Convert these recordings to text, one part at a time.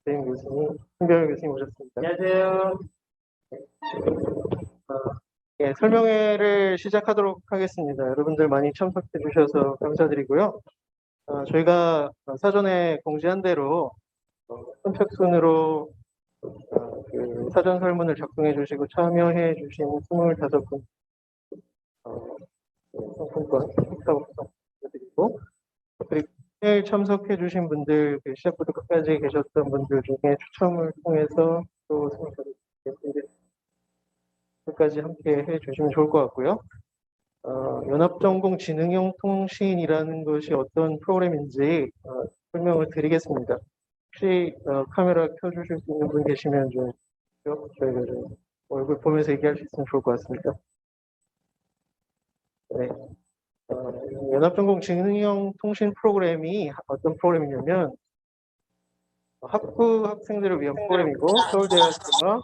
배임 교수님, 신병현 교수님 오셨습니다. 안녕하세요. 예, 설명회를 시작하도록 하겠습니다. 여러분들 많이 참석해 주셔서 감사드리고요. 저희가 사전에 공지한 대로 선착순으로 그 사전 설문을 작성해 주시고 참여해 주신 25분 상품권 부탁드리고, 그리고 오늘 참석해 주신 분들, 시작부터 끝까지 계셨던 분들 중에 추첨을 통해서 또 25분까지 함께 해 주시면 좋을 것 같고요. 연합전공지능형 통신이라는 것이 어떤 프로그램인지 설명을 드리겠습니다. 혹시 카메라 켜주실 수 있는 분 계시면 좀 저희가 좀 얼굴 보면서 얘기할 수 있으면 좋을 것 같습니다. 네. 연합전공지능형 통신 프로그램이 어떤 프로그램이냐면 학부 학생들을 위한 프로그램이고, 서울대학교와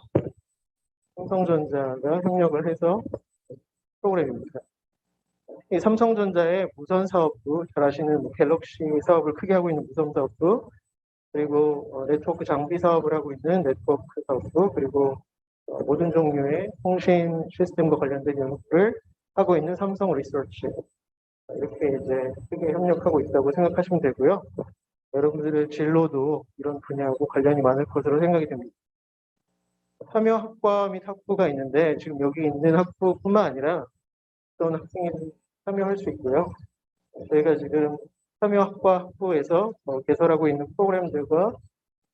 삼성전자가 협력을 해서 프로그램입니다. 이 삼성전자의 무선 사업부, 잘 아시는 갤럭시 사업을 크게 하고 있는 무선 사업부, 그리고 네트워크 장비 사업을 하고 있는 네트워크 사업부, 그리고 모든 종류의 통신 시스템과 관련된 연구를 하고 있는 삼성 리서치, 이렇게 이제 크게 협력하고 있다고 생각하시면 되고요. 여러분들의 진로도 이런 분야하고 관련이 많을 것으로 생각이 됩니다. 참여 학과 및 학부가 있는데, 지금 여기 있는 학부뿐만 아니라 어떤 학생이 참여할 수 있고요. 저희가 지금 참여 학과 학부에서 개설하고 있는 프로그램들과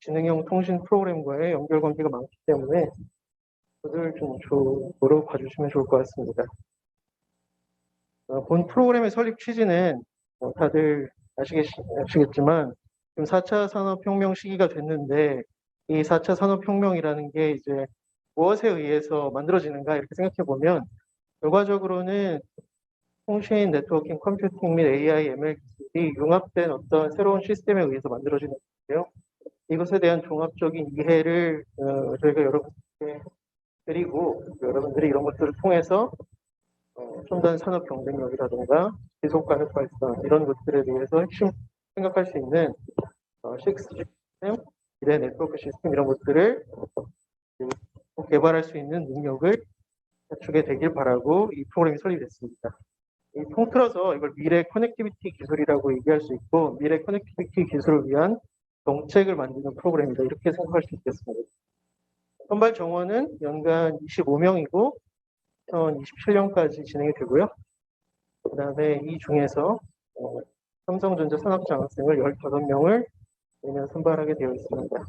지능형 통신 프로그램과의 연결관계가 많기 때문에 그들 좀 주로 봐주시면 좋을 것 같습니다. 본 프로그램의 설립 취지는 다들 아시겠지만 지금 4차 산업혁명 시기가 됐는데, 이 4차 산업혁명이라는 게 이제 무엇에 의해서 만들어지는가 이렇게 생각해 보면, 결과적으로는 통신, 네트워킹, 컴퓨팅 및 AI, ML 기술이 융합된 어떤 새로운 시스템에 의해서 만들어지는 건데요. 이것에 대한 종합적인 이해를 저희가 여러분께 드리고, 여러분들이 이런 것들을 통해서 첨단 산업 경쟁력이라든가 지속 가능 발전, 이런 것들에 대해서 핵심 생각할 수 있는 6 시스템, 미래 네트워크 시스템, 이런 것들을 개발할 수 있는 능력을 갖추게 되길 바라고 이 프로그램이 설립됐습니다. 통틀어서 이걸 미래 커넥티비티 기술이라고 얘기할 수 있고, 미래 커넥티비티 기술을 위한 정책을 만드는 프로그램이다, 이렇게 생각할 수 있겠습니다. 선발 정원은 연간 25명이고 2027년까지 진행이 되고요. 그 다음에 이 중에서 삼성전자 산학장학생을 15명을 매년 선발하게 되어 있습니다.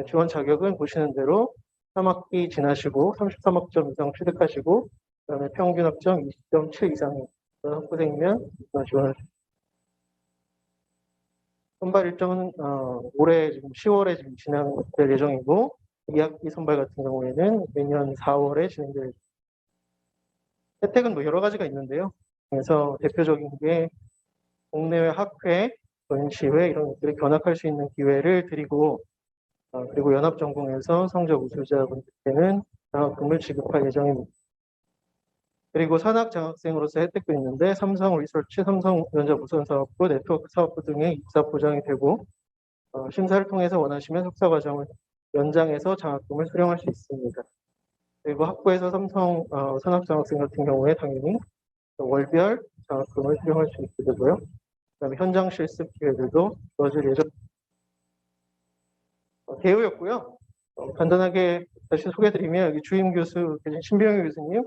지원 자격은 보시는 대로 3학기 지나시고 33학점 이상 취득하시고, 그다음에 평균 학점 20.7 이상의 그런 학부생이면 지원할 수 있습니다. 선발 일정은 올해 지금 10월에 지금 진행될 예정이고, 2학기 선발 같은 경우에는 내년 4월에 진행될 예정입니다. 혜택은 여러 가지가 있는데요. 그래서 대표적인 게 국내외 학회, 전시회 이런 것들을 견학할 수 있는 기회를 드리고, 그리고 연합전공에서 성적 우수자분들께는 장학금을 지급할 예정입니다. 그리고 산학장학생으로서 혜택도 있는데, 삼성 리서치, 삼성전자 무선사업부, 네트워크 사업부 등의 입사 보장이 되고, 심사를 통해서 원하시면 석사과정을 연장해서 장학금을 수령할 수 있습니다. 그리고 학부에서 삼성 산학장학생 같은 경우에 당연히 월별 장학금을 수령할 수 있게 되고요. 그다음에 현장 실습 기회들도 주어질 예정입니다. 개요였고요. 간단하게 다시 소개드리면, 여기 주임 교수 계신 신병희 교수님,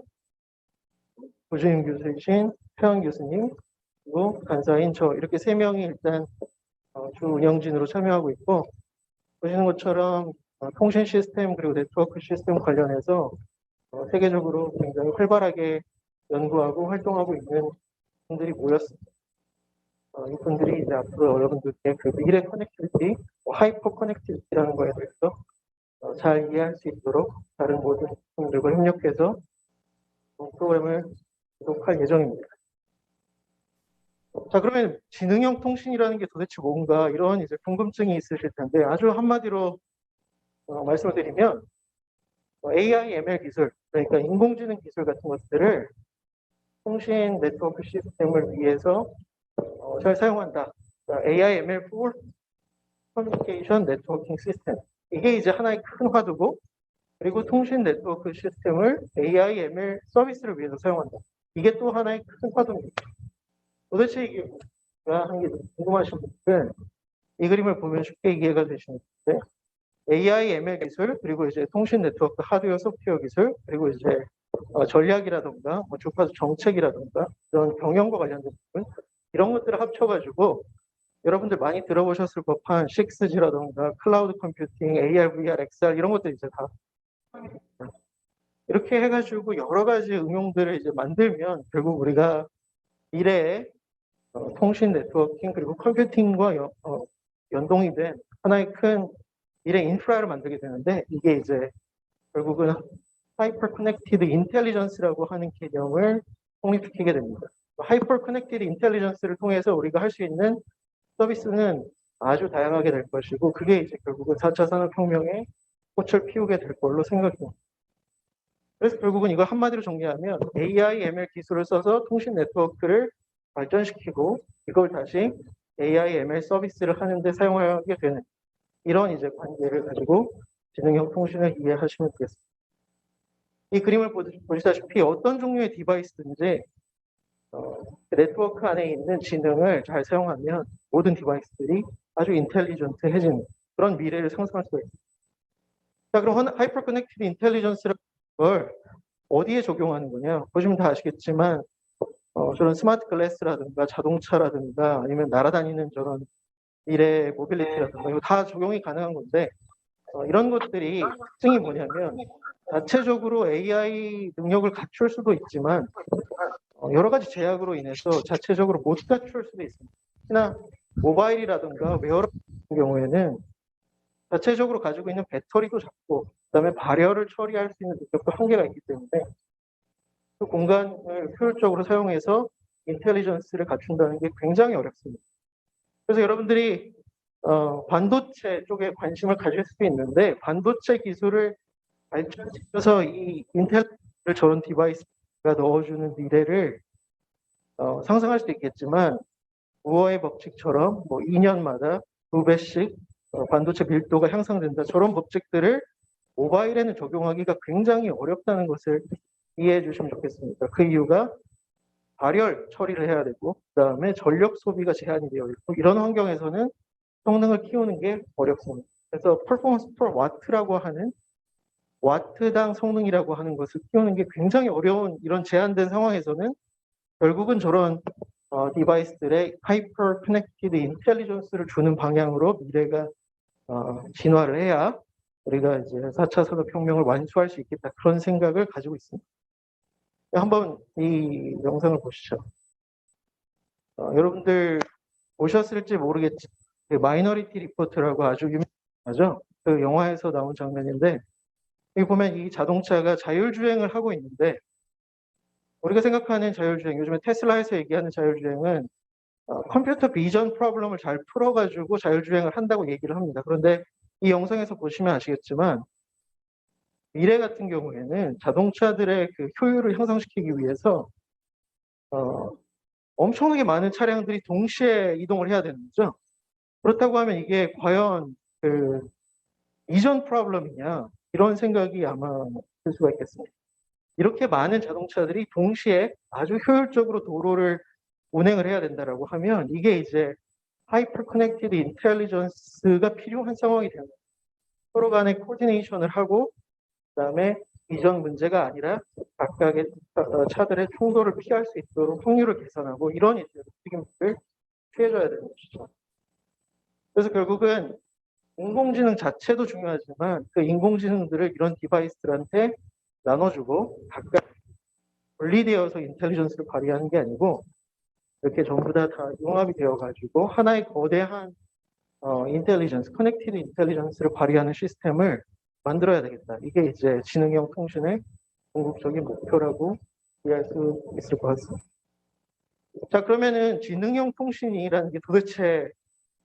부주임 교수이신 최원 교수님, 그리고 간사인 저, 이렇게 3명이 일단 주 운영진으로 참여하고 있고, 보시는 것처럼 통신 시스템 그리고 네트워크 시스템 관련해서 세계적으로 굉장히 활발하게 연구하고 활동하고 있는 분들이 모였습니다. 이분들이 이제 앞으로 여러분들께 그 미래 커넥티비티, 하이퍼 커넥티비티라는 거에 대해서 잘 이해할 수 있도록 다른 모든 분들과 협력해서 프로그램을 구독할 예정입니다. 자, 그러면 지능형 통신이라는 게 도대체 뭔가, 이런 이제 궁금증이 있으실 텐데, 아주 한마디로 말씀을 드리면 AI, ML 기술, 그러니까 인공지능 기술 같은 것들을 통신 네트워크 시스템을 위해서 잘 사용한다. AI, ML 커뮤니케이션 네트워킹 시스템. 이게 이제 하나의 큰 화두고, 그리고 통신 네트워크 시스템을 AI, ML 서비스를 위해서 사용한다. 이게 또 하나의 큰 화두입니다. 도대체 이게 뭐야 하는 게 궁금하신 분들은 이 그림을 보면 쉽게 이해가 되시는데, AI, ML 기술, 그리고 이제 통신 네트워크 하드웨어, 소프트웨어 기술, 그리고 이제 전략이라든가 주파수 정책이라든가 이런 경영과 관련된 부분, 이런 것들을 합쳐가지고 여러분들 많이 들어보셨을 법한 6G라든가 클라우드 컴퓨팅, AR, VR, XR 이런 것들 이제 다 이렇게 해가지고 여러 가지 응용들을 이제 만들면 결국 우리가 미래에 통신 네트워킹 그리고 컴퓨팅과 연동이 된 하나의 큰 미래 인프라를 만들게 되는데, 이게 이제 결국은 하이퍼 커넥티드 인텔리전스라고 하는 개념을 성립시키게 됩니다. 하이퍼 커넥티드 인텔리전스를 통해서 우리가 할 수 있는 서비스는 아주 다양하게 될 것이고, 그게 이제 결국은 4차 산업혁명의 꽃을 피우게 될 걸로 생각합니다. 그래서 결국은 이걸 한마디로 정리하면 AI, ML 기술을 써서 통신 네트워크를 발전시키고 이걸 다시 AI, ML 서비스를 하는데 사용하게 되는 이런 이제 관계를 가지고 지능형 통신을 이해하시면 되겠습니다. 이 그림을 보시다시피 어떤 종류의 디바이스든지 네트워크 안에 있는 지능을 잘 사용하면 모든 디바이스들이 아주 인텔리전트해지는 그런 미래를 상상할 수가 있습니다. 자, 그럼 하이퍼 커넥티드 인텔리전스라는 걸 어디에 적용하는 거냐? 보시면 다 아시겠지만 저런 스마트 글래스라든가 자동차라든가 아니면 날아다니는 저런 미래 모빌리티라든가 이거 다 적용이 가능한 건데, 이런 것들이 특징이 뭐냐면 자체적으로 AI 능력을 갖출 수도 있지만 여러 가지 제약으로 인해서 자체적으로 못 갖출 수도 있습니다. 특히나 모바일이라든가 웨어러블 같은 경우에는 자체적으로 가지고 있는 배터리도 작고 그다음에 발열을 처리할 수 있는 능력도 한계가 있기 때문에 그 공간을 효율적으로 사용해서 인텔리전스를 갖춘다는 게 굉장히 어렵습니다. 그래서 여러분들이 반도체 쪽에 관심을 가질 수도 있는데, 반도체 기술을 발전시켜서 이 인텔을 저런 디바이스가 넣어주는 미래를 상상할 수도 있겠지만, 무어의 법칙처럼 뭐 2년마다 2배씩 반도체 밀도가 향상된다, 저런 법칙들을 모바일에는 적용하기가 굉장히 어렵다는 것을 이해해 주시면 좋겠습니다. 그 이유가 발열 처리를 해야 되고, 그 다음에 전력 소비가 제한이 되어 있고, 이런 환경에서는 성능을 키우는 게 어렵습니다. 그래서 퍼포먼스 퍼 와트라고 하는 와트당 성능이라고 하는 것을 키우는 게 굉장히 어려운 이런 제한된 상황에서는 결국은 저런 디바이스들의 하이퍼 커넥티드 인텔리전스를 주는 방향으로 미래가 진화를 해야 우리가 이제 4차 산업혁명을 완수할 수 있겠다, 그런 생각을 가지고 있습니다. 한번 이 영상을 보시죠. 여러분들 보셨을지 모르겠지만 마이너리티 리포트라고 아주 유명하죠. 그 영화에서 나온 장면인데, 여기 보면 이 자동차가 자율주행을 하고 있는데, 우리가 생각하는 자율주행, 요즘에 테슬라에서 얘기하는 자율주행은 컴퓨터 비전 프로블럼을 잘 풀어가지고 자율주행을 한다고 얘기를 합니다. 그런데 이 영상에서 보시면 아시겠지만 미래 같은 경우에는 자동차들의 그 효율을 향상시키기 위해서 엄청나게 많은 차량들이 동시에 이동을 해야 되는 거죠. 그렇다고 하면 이게 과연 그 이전 프로블럼이냐, 이런 생각이 아마 들 수가 있겠습니다. 이렇게 많은 자동차들이 동시에 아주 효율적으로 도로를 운행을 해야 된다라고 하면 이게 이제 하이퍼 커넥티드 인텔리전스가 필요한 상황이 됩니다. 서로 간에 코디네이션을 하고 그다음에 이전 문제가 아니라 각각의 차들의 충돌을 피할 수 있도록 확률을 계산하고 이런 움직임들을 취해줘야 되는 것이죠. 그래서 결국은 인공지능 자체도 중요하지만 그 인공지능들을 이런 디바이스들한테 나눠주고 각각 분리되어서 인텔리전스를 발휘하는 게 아니고 이렇게 전부 다 융합이 되어가지고 하나의 거대한 인텔리전스, 커넥티드 인텔리전스를 발휘하는 시스템을 만들어야 되겠다. 이게 이제 지능형 통신의 궁극적인 목표라고 이해할 수 있을 것 같습니다. 자, 그러면은 지능형 통신이라는 게 도대체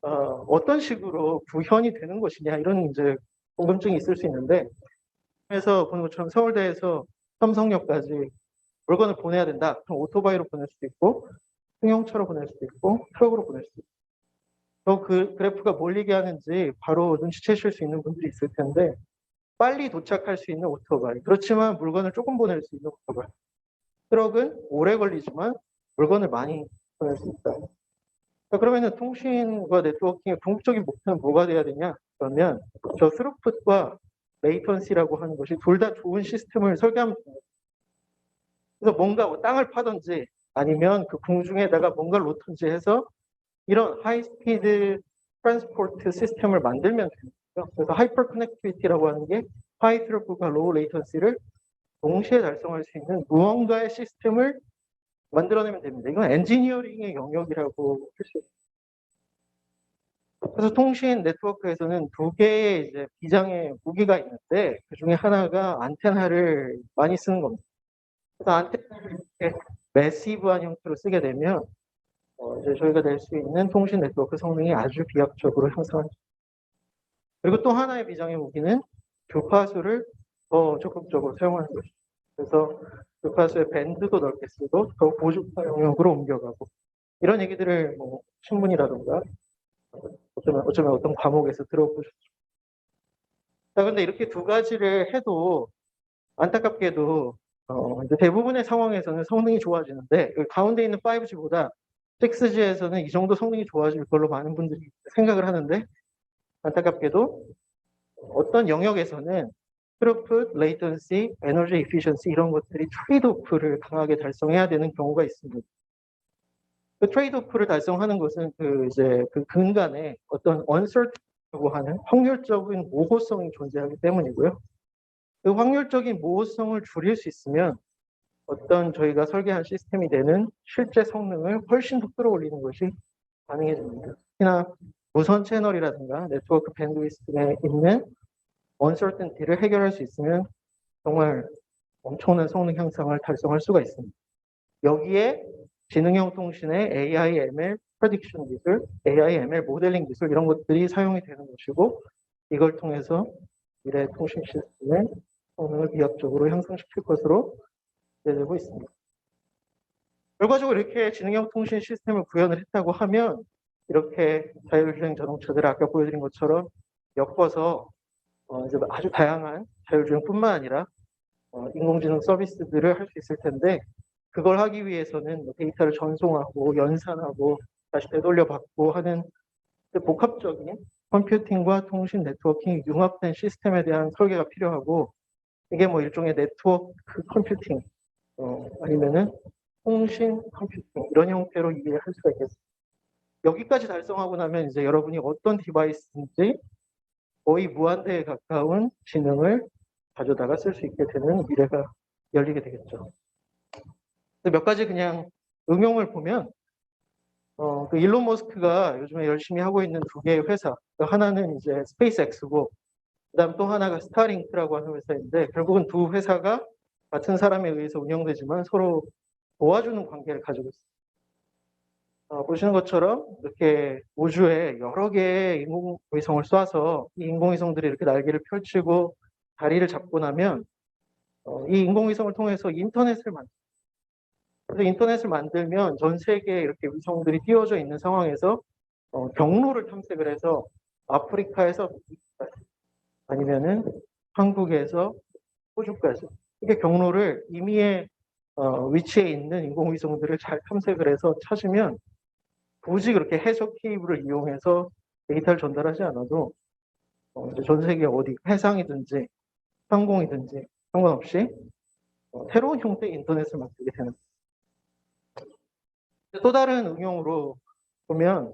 어떤 식으로 구현이 되는 것이냐, 이런 이제 궁금증이 있을 수 있는데, 그래서 보는 것처럼 서울대에서 삼성역까지 물건을 보내야 된다. 그럼 오토바이로 보낼 수도 있고, 승용차로 보낼 수도 있고, 트럭으로 보낼 수도 있고. 그 그래프가 몰리게 하는지 바로 눈치채실 수 있는 분들이 있을 텐데, 빨리 도착할 수 있는 오토바이. 그렇지만 물건을 조금 보낼 수 있는 오토바이. 트럭은 오래 걸리지만 물건을 많이 보낼 수 있다. 그러면은 통신과 네트워킹의 궁극적인 목표는 뭐가 돼야 되냐? 그러면 저 스루풋과 레이턴시라고 하는 것이 둘 다 좋은 시스템을 설계하면 됩니다. 그래서 뭔가 뭐 땅을 파든지 아니면 그 궁중에다가 뭔가를 놓든지 해서 이런 하이스피드 트랜스포트 시스템을 만들면 됩니다. 그래서 하이퍼 커넥티비티라고 하는 게 하이 트러플과 로우 레이턴시를 동시에 달성할 수 있는 무언가의 시스템을 만들어내면 됩니다. 이건 엔지니어링의 영역이라고 할 수 있습니다. 그래서 통신 네트워크에서는 두 개의 이제 비장의 무기가 있는데 그 중에 하나가 안테나를 많이 쓰는 겁니다. 그래서 안테나를 이렇게 매시브한 형태로 쓰게 되면 이제 저희가 낼 수 있는 통신 네트워크 성능이 아주 비약적으로 향상합니다. 그리고 또 하나의 비장의 무기는 주파수를 더 적극적으로 사용하는 것이죠. 그래서 주파수의 밴드도 넓게 쓰고 더 고주파 영역으로 옮겨가고 이런 얘기들을 뭐 신문이라든가 어쩌면 어떤 과목에서 들어보셨죠. 자, 근데 이렇게 두 가지를 해도 안타깝게도 이제 대부분의 상황에서는 성능이 좋아지는데 가운데 있는 5G보다 6G에서는 이 정도 성능이 좋아질 걸로 많은 분들이 생각을 하는데 안타깝게도 어떤 영역에서는 트루풋, 레이턴시, 에너지 에피션시 이런 것들이 트레이드오프를 강하게 달성해야 되는 경우가 있습니다. 그 트레이드오프를 달성하는 것은 이제 그 근간에 어떤 uncertainty라고 하는 확률적인 모호성이 존재하기 때문이고요. 그 확률적인 모호성을 줄일 수 있으면 어떤 저희가 설계한 시스템이 되는 실제 성능을 훨씬 더 끌어올리는 것이 가능해집니다. 특히나 무선 채널이라든가 네트워크 밴드위스트에 있는 uncertainty를 해결할 수 있으면 정말 엄청난 성능 향상을 달성할 수가 있습니다. 여기에 지능형 통신의 AI, ML, 프레딕션 기술, AI, ML 모델링 기술 이런 것들이 사용이 되는 것이고 이걸 통해서 미래 통신 시스템의 성능을 비약적으로 향상시킬 것으로 기대되고 있습니다. 결과적으로 이렇게 지능형 통신 시스템을 구현을 했다고 하면 이렇게 자율주행 자동차들을 아까 보여드린 것처럼 엮어서 이제 아주 다양한 자율주행뿐만 아니라 인공지능 서비스들을 할 수 있을 텐데 그걸 하기 위해서는 데이터를 전송하고 연산하고 다시 되돌려 받고 하는 복합적인 컴퓨팅과 통신 네트워킹이 융합된 시스템에 대한 설계가 필요하고 이게 뭐 일종의 네트워크 컴퓨팅 아니면은 통신 컴퓨팅 이런 형태로 이해할 수가 있겠습니다. 여기까지 달성하고 나면 이제 여러분이 어떤 디바이스인지 거의 무한대에 가까운 지능을 가져다가 쓸 수 있게 되는 미래가 열리게 되겠죠. 몇 가지 그냥 응용을 보면 그 일론 머스크가 요즘에 열심히 하고 있는 두 개의 회사 하나는 이제 스페이스X고 그다음 또 하나가 스타링크라고 하는 회사인데 결국은 두 회사가 같은 사람에 의해서 운영되지만 서로 도와주는 관계를 가지고 있습니다. 보시는 것처럼 이렇게 우주에 여러 개의 인공위성을 쏴서 이 인공위성들이 이렇게 날개를 펼치고 다리를 잡고 나면 이 인공위성을 통해서 인터넷을 만듭니다. 그래서 인터넷을 만들면 전 세계에 이렇게 위성들이 띄워져 있는 상황에서 경로를 탐색을 해서 아프리카에서 아니면은 한국에서 호주까지 이게 경로를 임의의 위치에 있는 인공위성들을 잘 탐색을 해서 찾으면 굳이 그렇게 해석 케이블을 이용해서 데이터를 전달하지 않아도 전 세계 어디 해상이든지 항공이든지 상관없이 새로운 형태의 인터넷을 만들게 되는 또 다른 응용으로 보면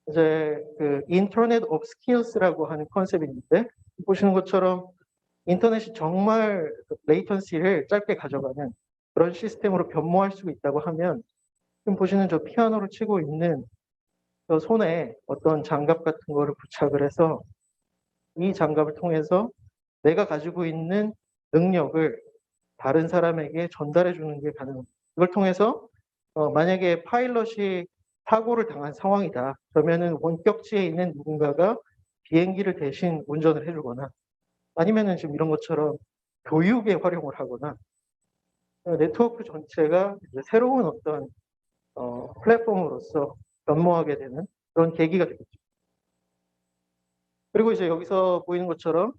이제 그 인터넷 오브 스킬스라고 하는 컨셉이 있는데 보시는 것처럼 인터넷이 정말 레이턴시를 짧게 가져가는 그런 시스템으로 변모할 수 있다고 하면 지금 보시는 저 피아노를 치고 있는 저 손에 어떤 장갑 같은 거를 부착을 해서 이 장갑을 통해서 내가 가지고 있는 능력을 다른 사람에게 전달해 주는 게 가능합니다. 이걸 통해서 만약에 파일럿이 사고를 당한 상황이다. 그러면은 원격지에 있는 누군가가 비행기를 대신 운전을 해주거나 아니면은 지금 이런 것처럼 교육에 활용을 하거나 네트워크 전체가 이제 새로운 어떤 플랫폼으로서 변모하게 되는 그런 계기가 되겠죠. 그리고 이제 여기서 보이는 것처럼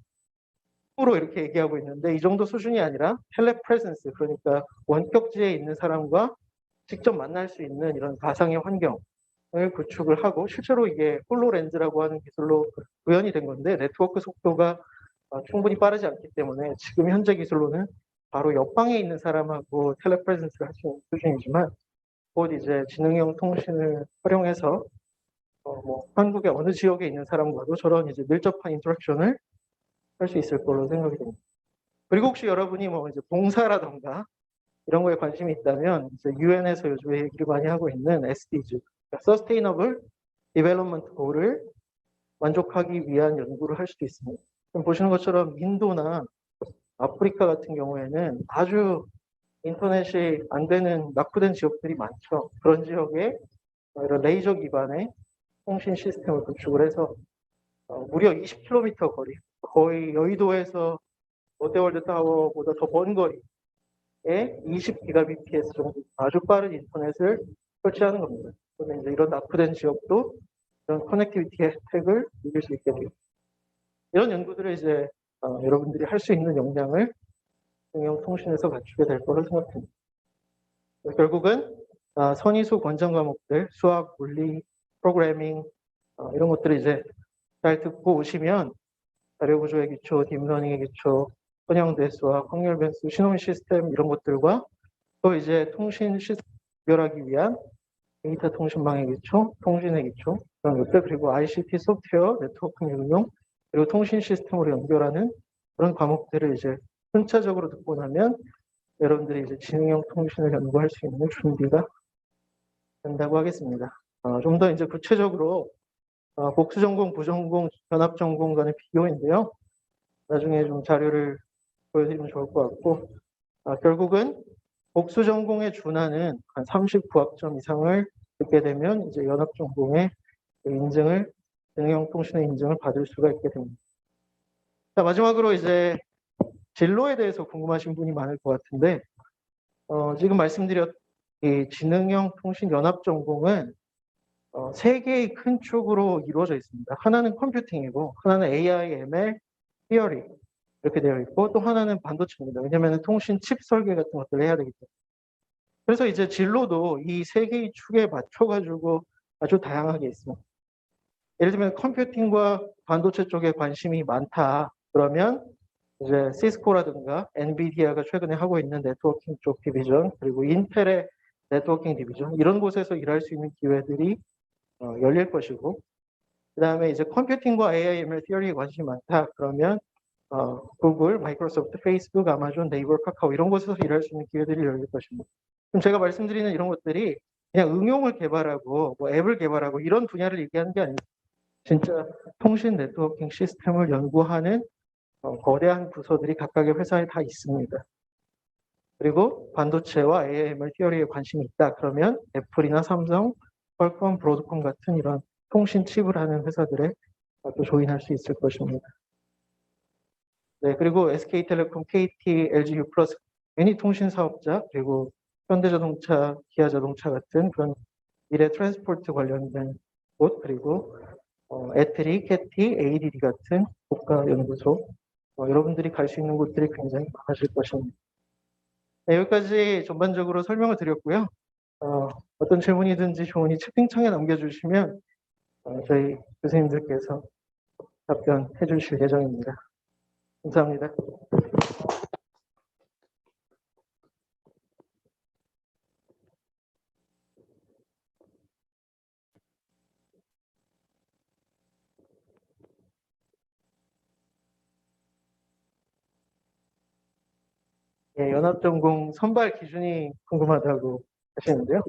으로 이렇게 얘기하고 있는데 이 정도 수준이 아니라 텔레프레센스, 그러니까 원격지에 있는 사람과 직접 만날 수 있는 이런 가상의 환경을 구축을 하고, 실제로 이게 홀로렌즈라고 하는 기술로 구현이 된 건데 네트워크 속도가 충분히 빠르지 않기 때문에 지금 현재 기술로는 바로 옆방에 있는 사람하고 텔레프레센스를 할 수 있는 수준이지만, 곧 이제 지능형 통신을 활용해서 뭐 한국의 어느 지역에 있는 사람과도 저런 이제 밀접한 인터랙션을 할 수 있을 걸로 생각이 됩니다. 그리고 혹시 여러분이 뭐 이제 봉사라던가 이런 거에 관심이 있다면 이제 유엔에서 요즘에 얘기를 많이 하고 있는 SDG, 그러니까 Sustainable Development Goal을 만족하기 위한 연구를 할 수도 있습니다. 지금 보시는 것처럼 인도나 아프리카 같은 경우에는 아주 인터넷이 안 되는 낙후된 지역들이 많죠. 그런 지역에 이런 레이저 기반의 통신 시스템을 구축을 해서 무려 20km 거리, 거의 여의도에서 롯데월드 타워보다 더 먼 거리에 20GBps 정도 아주 빠른 인터넷을 설치하는 겁니다. 그러면 이제 이런 낙후된 지역도 이런 커넥티비티 혜택을 누릴 수 있게 됩니다. 이런 연구들을 이제 여러분들이 할 수 있는 역량을 응용 통신에서 갖추게 될 거로 생각합니다. 결국은 선의수 권장 과목들, 수학, 물리, 프로그래밍 이런 것들을 이제 잘 듣고 오시면 자료 구조의 기초, 딥러닝의 기초, 선형 대수와 확률 변수, 신호미 시스템 이런 것들과 또 이제 통신 시스템을 연결하기 위한 데이터 통신망의 기초, 통신의 기초 그런 것들, 그리고 ICT 소프트웨어, 네트워크 응용, 그리고 통신 시스템으로 연결하는 그런 과목들을 이제 순차적으로 듣고 나면 여러분들이 이제 지능형 통신을 연구할 수 있는 준비가 된다고 하겠습니다. 좀 더 이제 구체적으로 복수 전공, 부전공, 연합 전공 간의 비교인데요. 나중에 좀 자료를 보여드리면 좋을 것 같고, 결국은 복수 전공에 준하는 한 39학점 이상을 듣게 되면 이제 연합 전공의 인증을, 지능형 통신의 인증을 받을 수가 있게 됩니다. 자, 마지막으로 이제 진로에 대해서 궁금하신 분이 많을 것 같은데, 지금 말씀드렸 이 지능형 통신 연합 전공은 세 개의 큰 축으로 이루어져 있습니다. 하나는 컴퓨팅이고, 하나는 AI, ML, 티어리 이렇게 되어 있고, 또 하나는 반도체입니다. 왜냐하면 통신 칩 설계 같은 것들을 해야 되기 때문에. 그래서 이제 진로도 이 세 개의 축에 맞춰가지고 아주 다양하게 있습니다. 예를 들면 컴퓨팅과 반도체 쪽에 관심이 많다. 그러면 이제 시스코라든가 엔비디아가 최근에 하고 있는 네트워킹 쪽 디비전, 그리고 인텔의 네트워킹 디비전, 이런 곳에서 일할 수 있는 기회들이 열릴 것이고, 그 다음에 이제 컴퓨팅과 AI, ML, 티어리에 관심이 많다. 그러면 구글, 마이크로소프트, 페이스북, 아마존, 네이버, 카카오 이런 곳에서 일할 수 있는 기회들이 열릴 것입니다. 그럼 제가 말씀드리는 이런 것들이 그냥 응용을 개발하고 뭐 앱을 개발하고 이런 분야를 얘기하는 게 아닙니다. 진짜 통신 네트워킹 시스템을 연구하는 거대한 부서들이 각각의 회사에 다 있습니다. 그리고 반도체와 AI, ML, 티어리에 관심이 있다. 그러면 애플이나 삼성, 퀄컴, 브로드컴 같은 이런 통신 칩을 하는 회사들에 또 조인할 수 있을 것입니다. 네, 그리고 SK텔레콤, KT, LG U+, 애니 통신 사업자, 그리고 현대자동차, 기아자동차 같은 그런 미래 트랜스포트 관련된 곳, 그리고 애트리, 캐티, ADD 같은 국가연구소, 여러분들이 갈 수 있는 곳들이 굉장히 많아질 것입니다. 네, 여기까지 전반적으로 설명을 드렸고요. 어떤 질문이든지 조언이 채팅창에 남겨주시면 저희 교수님들께서 답변해 주실 예정입니다. 감사합니다. 예, 연합전공 선발 기준이 궁금하다고 하시는데요.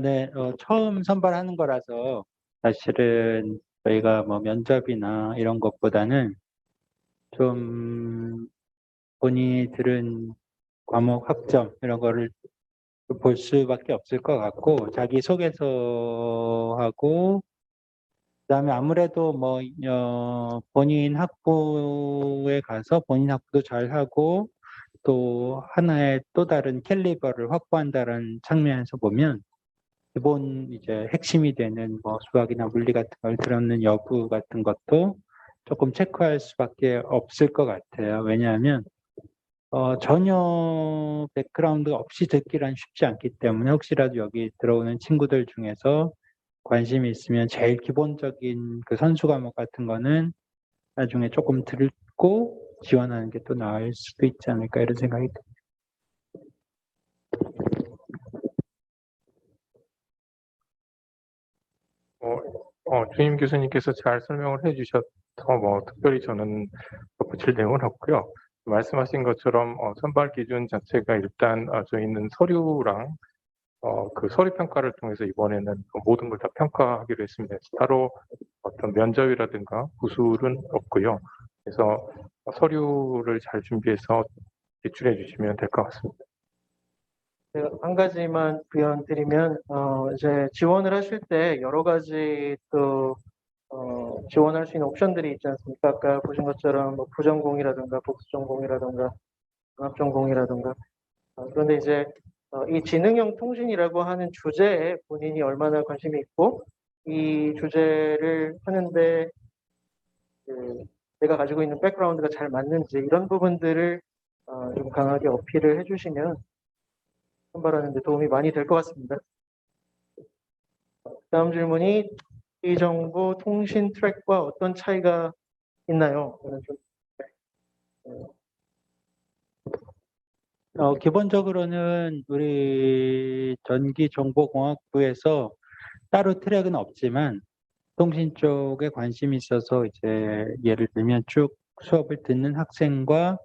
네, 처음 선발하는 거라서 사실은 저희가 뭐 면접이나 이런 것보다는 좀 본인이 들은 과목 학점 이런 거를 볼 수밖에 없을 것 같고, 자기소개서하고 그다음에 아무래도 뭐 본인 학부에 가서 본인 학부도 잘 하고 또 하나의 또 다른 캘리버를 확보한다는 측면에서 보면 기본 이제 핵심이 되는 뭐 수학이나 물리 같은 걸 들었는 여부 같은 것도 조금 체크할 수밖에 없을 것 같아요. 왜냐하면 전혀 백그라운드 없이 듣기란 쉽지 않기 때문에 혹시라도 여기 들어오는 친구들 중에서 관심이 있으면 제일 기본적인 그 선수 과목 같은 거는 나중에 조금 듣고 지원하는 게 또 나을 수도 있지 않을까 이런 생각이 듭니다. 주임 교수님께서 잘 설명을 해주셔서 뭐 특별히 저는 덧붙일 내용은 없고요. 말씀하신 것처럼 선발 기준 자체가 일단 저희는 서류랑 그 서류 평가를 통해서 이번에는 모든 걸 다 평가하기로 했습니다. 따로 어떤 면접이라든가 구술은 없고요. 그래서 서류를 잘 준비해서 제출해 주시면 될 것 같습니다. 제가 한 가지만 부연드리면, 이제 지원을 하실 때 여러 가지 또, 지원할 수 있는 옵션들이 있지 않습니까? 아까 보신 것처럼 뭐 부전공이라든가 복수전공이라든가 종합전공이라든가. 그런데 이제 이 지능형 통신이라고 하는 주제에 본인이 얼마나 관심이 있고, 이 주제를 하는데 그 내가 가지고 있는 백그라운드가 잘 맞는지 이런 부분들을 좀 강하게 어필을 해주시면 선발하는 데 도움이 많이 될 것 같습니다. 다음 질문이 이 정보 통신 트랙과 어떤 차이가 있나요? 저는 좀 기본적으로는 우리 전기정보공학부에서 따로 트랙은 없지만 통신 쪽에 관심이 있어서 이제 예를 들면 쭉 수업을 듣는 학생과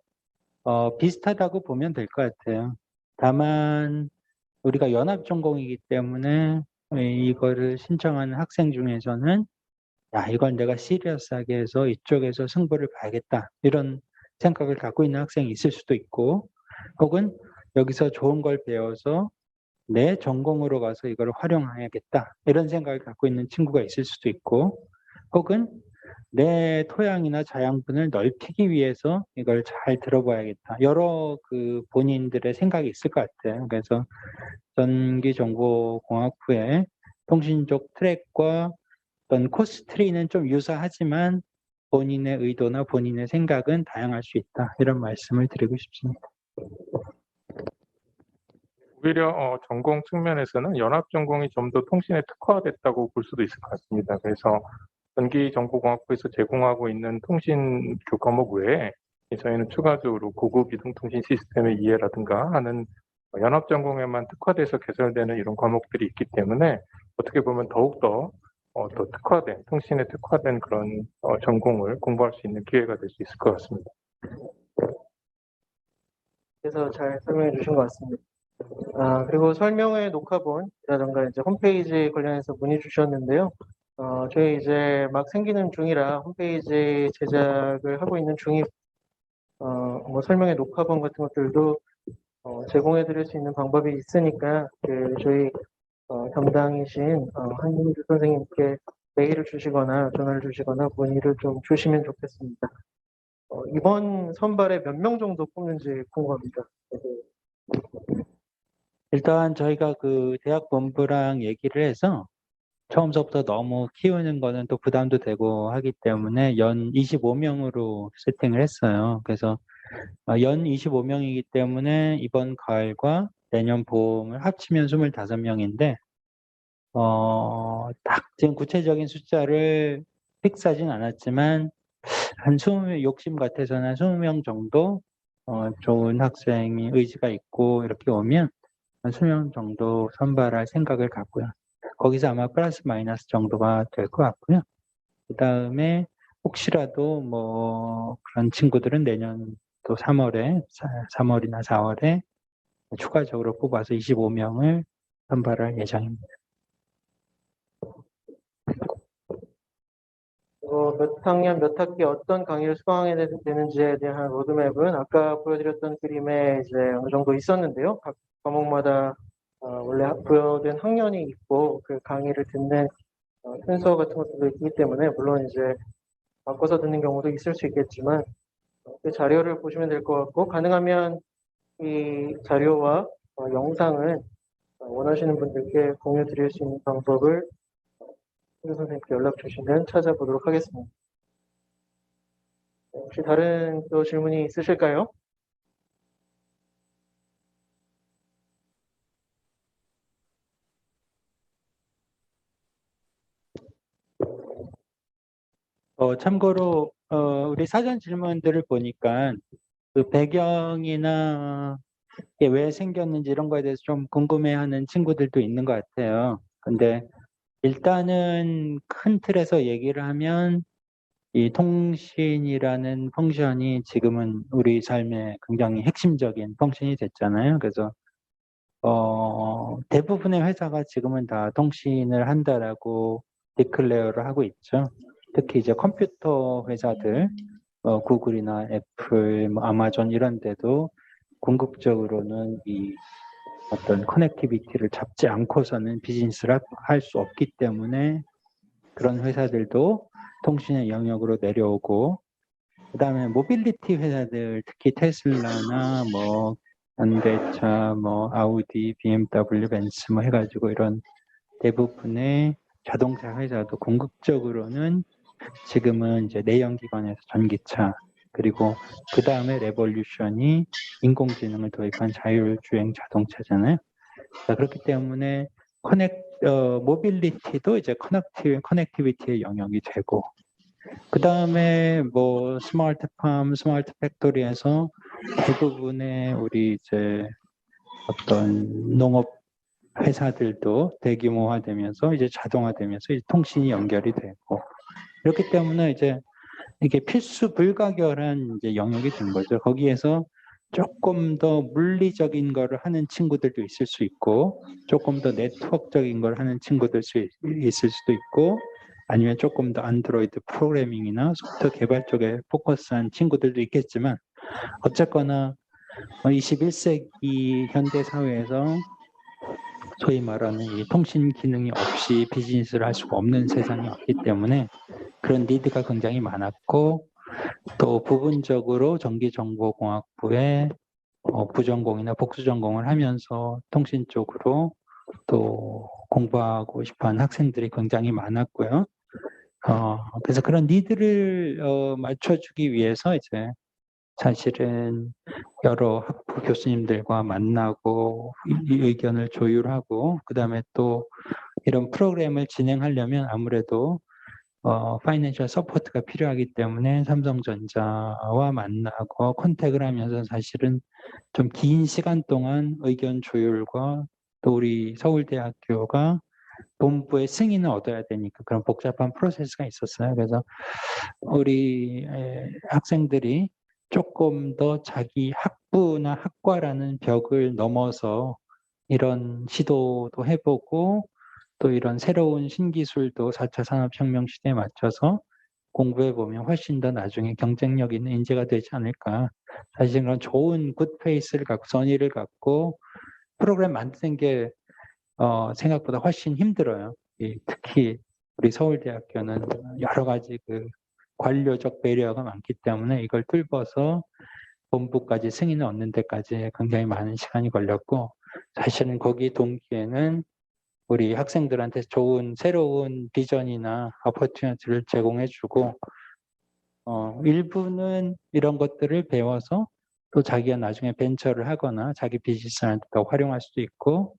비슷하다고 보면 될 것 같아요. 다만 우리가 연합전공이기 때문에 이거를 신청하는 학생 중에서는 야, 이건 내가 시리어스하게 해서 이쪽에서 승부를 봐야겠다. 이런 생각을 갖고 있는 학생이 있을 수도 있고, 혹은 여기서 좋은 걸 배워서 내 전공으로 가서 이걸 활용해야겠다. 이런 생각을 갖고 있는 친구가 있을 수도 있고, 혹은 내 토양이나 자양분을 넓히기 위해서 이걸 잘 들어봐야겠다. 여러 그 본인들의 생각이 있을 것 같아요. 그래서 전기정보공학부의 통신적 트랙과 어떤 코스 트리는 좀 유사하지만 본인의 의도나 본인의 생각은 다양할 수 있다. 이런 말씀을 드리고 싶습니다. 오히려 전공 측면에서는 연합전공이 좀 더 통신에 특화됐다고 볼 수도 있을 것 같습니다. 그래서 전기정보공학부에서 제공하고 있는 통신 교과목 외에 저희는 추가적으로 고급 이동통신 시스템의 이해라든가 하는 연합전공에만 특화돼서 개설되는 이런 과목들이 있기 때문에 어떻게 보면 더욱더 더 특화된, 통신에 특화된 그런 전공을 공부할 수 있는 기회가 될 수 있을 것 같습니다. 그래서 잘 설명해 주신 것 같습니다. 그리고 설명회 녹화본이라든가 이제 홈페이지 관련해서 문의 주셨는데요. 저희 이제 막 생기는 중이라 홈페이지 제작을 하고 있는 중이, 뭐 설명회 녹화본 같은 것들도 제공해 드릴 수 있는 방법이 있으니까 저희 담당이신 한민주 선생님께 메일을 주시거나 전화를 주시거나 문의를 좀 주시면 좋겠습니다. 이번 선발에 몇 명 정도 뽑는지 궁금합니다. 일단 저희가 그 대학 본부랑 얘기를 해서 처음서부터 너무 키우는 거는 또 부담도 되고 하기 때문에 연 25명으로 세팅을 했어요. 그래서 연 25명이기 때문에 이번 가을과 내년 봄을 합치면 25명인데 딱 지금 구체적인 숫자를 픽스하진 않았지만 한 20명, 욕심 같아서는 한 20명 정도 좋은 학생이 의지가 있고 이렇게 오면 한 20명 정도 선발할 생각을 갖고요. 거기서 아마 플러스 마이너스 정도가 될 것 같고요. 그 다음에 혹시라도 뭐 그런 친구들은 내년 또 3월이나 4월에 추가적으로 뽑아서 25명을 선발할 예정입니다. 몇 학년, 몇 학기 어떤 강의를 수강하게 되는지에 대한 로드맵은 아까 보여드렸던 그림에 이제 어느 정도 있었는데요. 각 과목마다 원래 부여된 학년이 있고 그 강의를 듣는 순서 같은 것도 있기 때문에 물론 이제 바꿔서 듣는 경우도 있을 수 있겠지만 그 자료를 보시면 될 것 같고 가능하면 이 자료와 영상을 원하시는 분들께 공유 드릴 수 있는 방법을 홍 선생님께 연락 주시면 찾아보도록 하겠습니다. 혹시 다른 또 질문이 있으실까요? 참고로 우리 사전 질문들을 보니까 그 배경이나 이게 왜 생겼는지 이런 거에 대해서 좀 궁금해하는 친구들도 있는 것 같아요. 근데 일단은 큰 틀에서 얘기를 하면 이 통신이라는 펑션이 지금은 우리 삶의 굉장히 핵심적인 펑션이 됐잖아요. 그래서 대부분의 회사가 지금은 다 통신을 한다라고 디클레어를 하고 있죠. 특히 이제 컴퓨터 회사들, 구글이나 애플, 뭐 아마존 이런 데도 궁극적으로는 이 어떤 커넥티비티를 잡지 않고서는 비즈니스를 할 수 없기 때문에 그런 회사들도 통신의 영역으로 내려오고, 그다음에 모빌리티 회사들, 특히 테슬라나 뭐 현대차, 뭐 아우디, BMW, 벤츠 뭐 해가지고 이런 대부분의 자동차 회사도 궁극적으로는 지금은 이제 내연기관에서 전기차, 그리고 그 다음에 레볼루션이 인공지능을 도입한 자율주행 자동차잖아요. 자, 그렇기 때문에 모빌리티도 이제 커넥티비티의 영역이 되고, 그 다음에 뭐 스마트팜, 스마트 팩토리에서 대부분의 우리 이제 어떤 농업 회사들도 대규모화되면서 이제 자동화되면서 이제 통신이 연결이 되고, 그렇기 때문에 이제 이게 필수 불가결한 이제 영역이 된 거죠. 거기에서 조금 더 물리적인 거를 하는 친구들도 있을 수 있고, 조금 더 네트워크적인 걸 하는 친구들 있을 수도 있고, 아니면 조금 더 안드로이드 프로그래밍이나 소프트웨어 개발 쪽에 포커스한 친구들도 있겠지만, 어쨌거나 21세기 현대 사회에서 소위 말하는 이 통신 기능이 없이 비즈니스를 할 수가 없는 세상이 왔기 때문에 그런 니드가 굉장히 많았고, 또 부분적으로 전기정보공학부에 부전공이나 복수전공을 하면서 통신 쪽으로 또 공부하고 싶어하는 학생들이 굉장히 많았고요. 그래서 그런 니드를 맞춰주기 위해서 이제 사실은 여러 학부 교수님들과 만나고 이 의견을 조율하고, 그다음에 또 이런 프로그램을 진행하려면 아무래도 파이낸셜 서포트가 필요하기 때문에 삼성전자와 만나고 컨택을 하면서 사실은 좀 긴 시간 동안 의견 조율과 또 우리 서울대학교가 본부의 승인을 얻어야 되니까 그런 복잡한 프로세스가 있었어요. 그래서 우리 학생들이 조금 더 자기 학부나 학과라는 벽을 넘어서 이런 시도도 해보고, 또 이런 새로운 신기술도 4차 산업혁명 시대에 맞춰서 공부해보면 훨씬 더 나중에 경쟁력 있는 인재가 되지 않을까. 사실 그런 좋은 굿페이스를 갖고 선의를 갖고 프로그램 만드는 게 생각보다 훨씬 힘들어요. 특히 우리 서울대학교는 여러 가지 그 관료적 배려가 많기 때문에 이걸 뚫어서 본부까지 승인을 얻는 데까지 굉장히 많은 시간이 걸렸고, 사실은 거기 동기에는 우리 학생들한테 좋은 새로운 비전이나 어퍼튜니티를 제공해주고, 일부는 이런 것들을 배워서 또 자기가 나중에 벤처를 하거나 자기 비즈니스한테 더 활용할 수도 있고,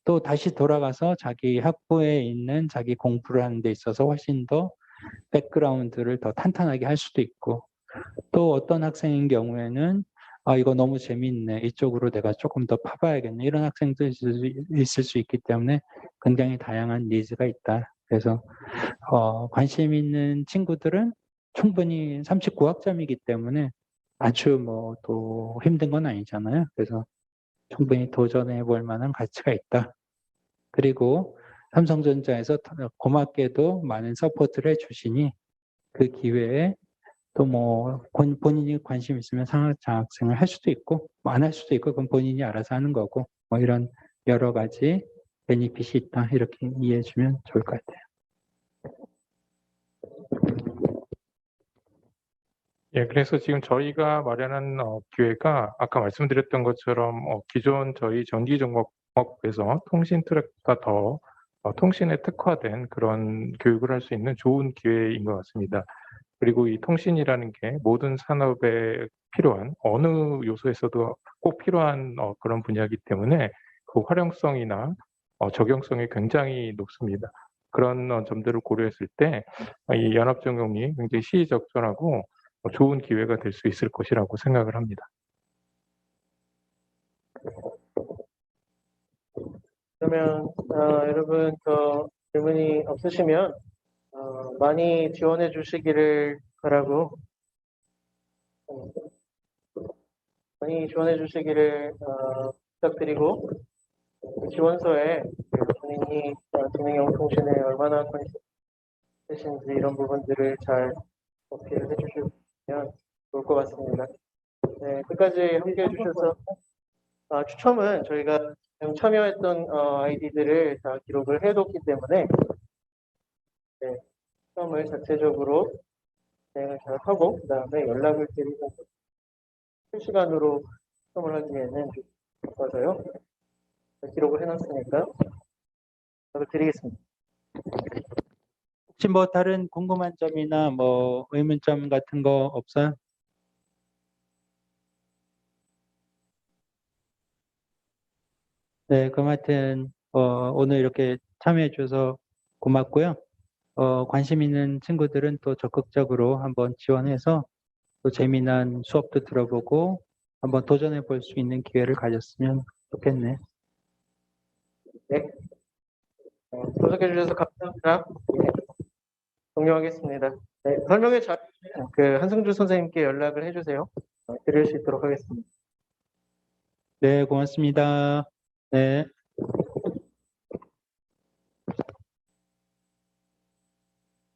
또 다시 돌아가서 자기 학부에 있는 자기 공부를 하는 데 있어서 훨씬 더 백그라운드를 더 탄탄하게 할 수도 있고, 또 어떤 학생인 경우에는 이거 너무 재밌네, 이쪽으로 내가 조금 더 파봐야겠네, 이런 학생도 있을 수 있기 때문에 굉장히 다양한 니즈가 있다. 그래서 관심 있는 친구들은 충분히 39학점이기 때문에 아주 뭐 또 힘든 건 아니잖아요. 그래서 충분히 도전해 볼 만한 가치가 있다. 그리고 삼성전자에서 고맙게도 많은 서포트를 해주시니 그 기회에 또 뭐 본인이 관심 있으면 상학장학생을 할 수도 있고 뭐 안 할 수도 있고 그건 본인이 알아서 하는 거고, 뭐 이런 여러 가지 베니핏이 있다, 이렇게 이해해 주면 좋을 것 같아요. 예, 그래서 지금 저희가 마련한 기회가 아까 말씀드렸던 것처럼 기존 저희 전기정보 공학부에서 통신 트랙보다 더 통신에 특화된 그런 교육을 할 수 있는 좋은 기회인 것 같습니다. 그리고 이 통신이라는 게 모든 산업에 필요한 어느 요소에서도 꼭 필요한 그런 분야이기 때문에 그 활용성이나 적용성이 굉장히 높습니다. 그런 점들을 고려했을 때 이 연합전공이 굉장히 시의적절하고 좋은 기회가 될 수 있을 것이라고 생각을 합니다. 그러면 여러분 더 질문이 없으시면 많이 지원해 주시기를 바라고 많이 지원해 주시기를 부탁드리고 지원서에 본인이 지능형 통신에 얼마나 관심이신지 이런 부분들을 잘 어필해 주시면 좋을 것 같습니다. 네, 끝까지 함께 해주셔서 추첨은 저희가 지금 참여했던 아이디들을 다 기록을 해뒀기 때문에 네, 추첨을 자체적으로 진행을 잘 하고 그 다음에 연락을 드리면서 실시간으로 추첨을 하기에는 좀 바빠서요. 기록을 해놨으니까 연락을 드리겠습니다. 혹시 뭐 다른 궁금한 점이나 뭐 의문점 같은 거 없어요? 네, 그럼 하여튼 오늘 이렇게 참여해 주셔서 고맙고요. 관심 있는 친구들은 또 적극적으로 한번 지원해서 또 재미난 수업도 들어보고 한번 도전해 볼 수 있는 기회를 가졌으면 좋겠네. 네. 도착해 주셔서 감사합니다. 네, 종료하겠습니다. 네, 설명회 잘 그 한승주 선생님께 연락을 해주세요. 드릴 수 있도록 하겠습니다. 네, 고맙습니다. 네.